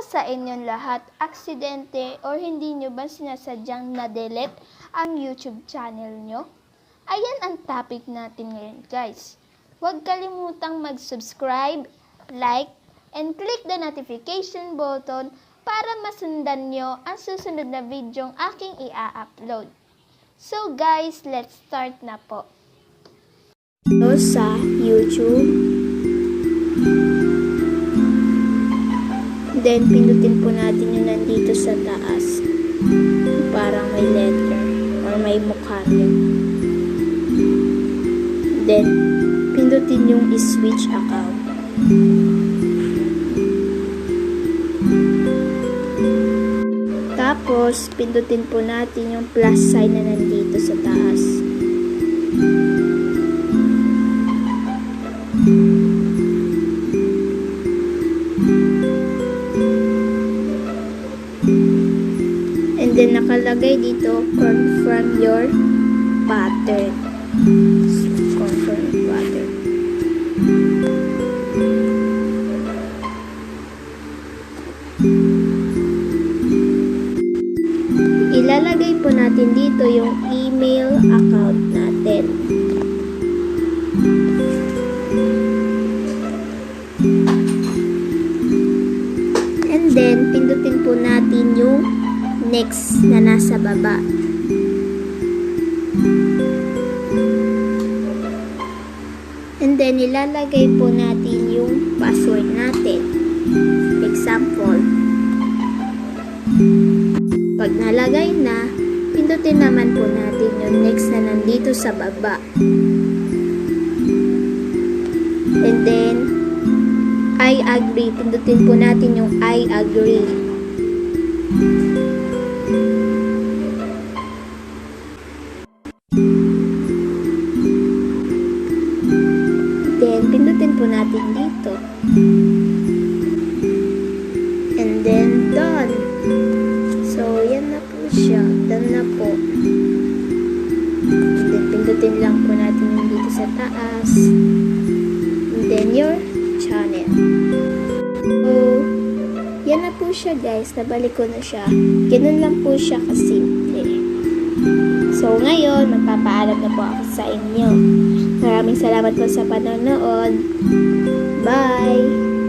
sa inyong lahat, aksidente or hindi nyo ba sinasadyang na-delete ang YouTube channel nyo? Ayan ang topic natin ngayon, guys. Huwag kalimutang mag-subscribe, like, and click the notification button para masundan nyo ang susunod na video aking i-upload. So guys, let's start na po. Sa YouTube, then pindutin po natin yung nandito sa taas, parang may letter or may mukha nyo. Then pindutin yung switch account. Tapos pindutin po natin yung plus sign na nandito sa taas. And then nakalagay dito, confirm your pattern. Confirm pattern. Ilalagay po natin dito yung email account natin. And then pindutin po natin yung next na nasa baba. And then ilalagay po natin yung password natin. Example. Pag nalagay na, pindutin naman po natin yung next na nandito sa baba. And then I agree. Pindutin po natin yung I agree. Then, pindutin po natin dito. And then, done. So, yan na po siya. Done na po. And then, pindutin lang po natin yung dito sa taas. And then, your channel. So, yan na po siya, guys. Nabalik ko na siya. Ganun lang po siya kasimple. So, ngayon, magpapaalam na po ako sa inyo. Maraming salamat po sa panonood. Bye!